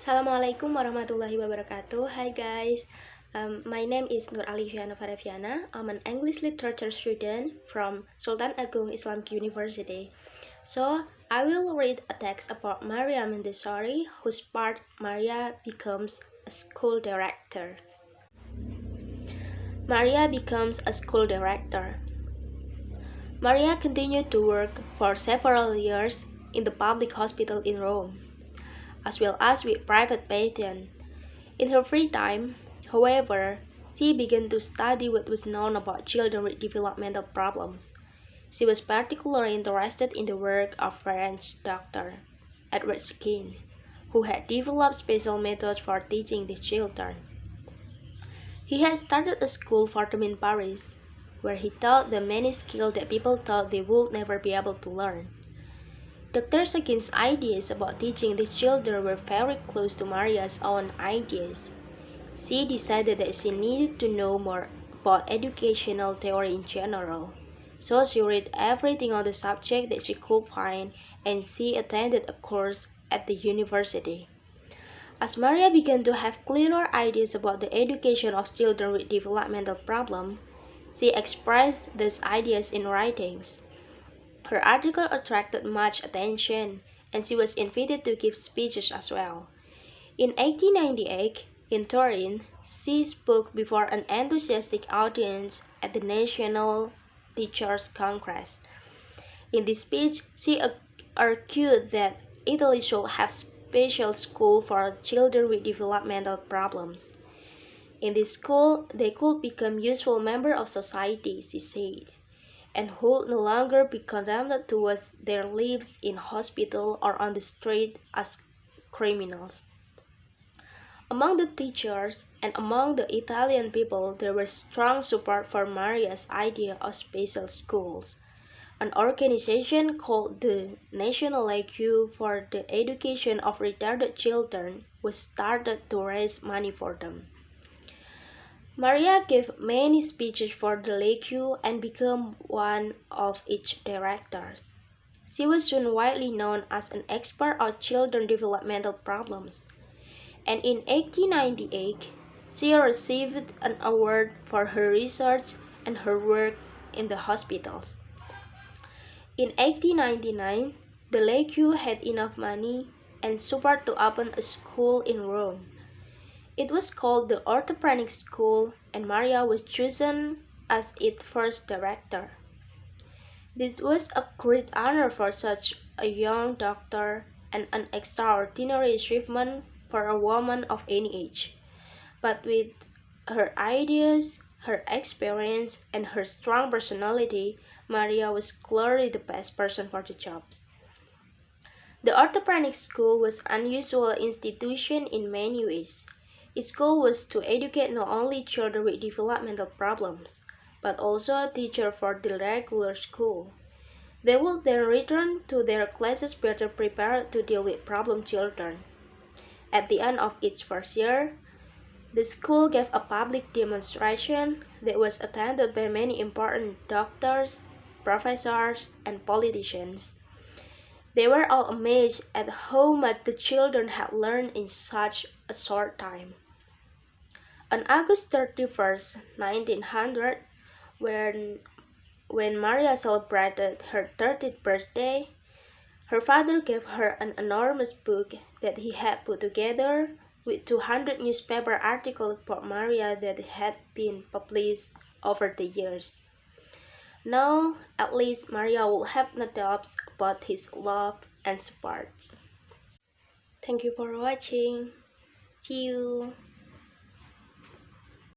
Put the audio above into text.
Assalamualaikum warahmatullahi wabarakatuh. Hi guys, my name is Nur Alifiya Nova Reviana. I'm an English literature student from Sultan Agung Islamic University. So I will read a text about Maria Montessori, whose part Maria becomes a school director. Maria becomes a school director. Maria continued to work for several years in the public hospital in Rome, as well as with private patients. In her free time, however, she began to study what was known about children with developmental problems. She was particularly interested in the work of French doctor Edward Skin, who had developed special methods for teaching these children. He had started a school for them in Paris, where he taught them many skills that people thought they would never be able to learn. Dr. Sakin's ideas about teaching these children were very close to Maria's own ideas. She decided that she needed to know more about educational theory in general, so she read everything on the subject that she could find, and she attended a course at the university. As Maria began to have clearer ideas about the education of children with developmental problems, she expressed those ideas in writings. Her article attracted much attention, and she was invited to give speeches as well. In 1898, in Turin, she spoke before an enthusiastic audience at the National Teachers' Congress. In this speech, she argued that Italy should have special schools for children with developmental problems. In this school, they could become useful members of society, she said, and would no longer be condemned to waste their lives in hospital or on the street as criminals. Among the teachers and among the Italian people, there was strong support for Maria's idea of special schools. An organization called the National League for the Education of Retarded Children was started to raise money for them. Maria gave many speeches for the League and became one of its directors. She was soon widely known as an expert on children's developmental problems, and in 1898 she received an award for her research and her work in the hospitals. In 1899, the League had enough money and support to open a school in Rome. It was called the Orthophrenic School, and Maria was chosen as its first director. This was a great honor for such a young doctor and an extraordinary achievement for a woman of any age. But with her ideas, her experience, and her strong personality, Maria was clearly the best person for the job. The Orthophrenic School was an unusual institution in many ways. Its goal was to educate not only children with developmental problems, but also a teacher for the regular school. They would then return to their classes better prepared to deal with problem children. At the end of its first year, the school gave a public demonstration that was attended by many important doctors, professors, and politicians. They were all amazed at how much the children had learned in such a short time. On August 31st, 1900, when Maria celebrated her 30th birthday, her father gave her an enormous book that he had put together with 200 newspaper articles about Maria that had been published over the years. Now, at least Maria will have no doubts about his love and support. Thank you for watching. See you.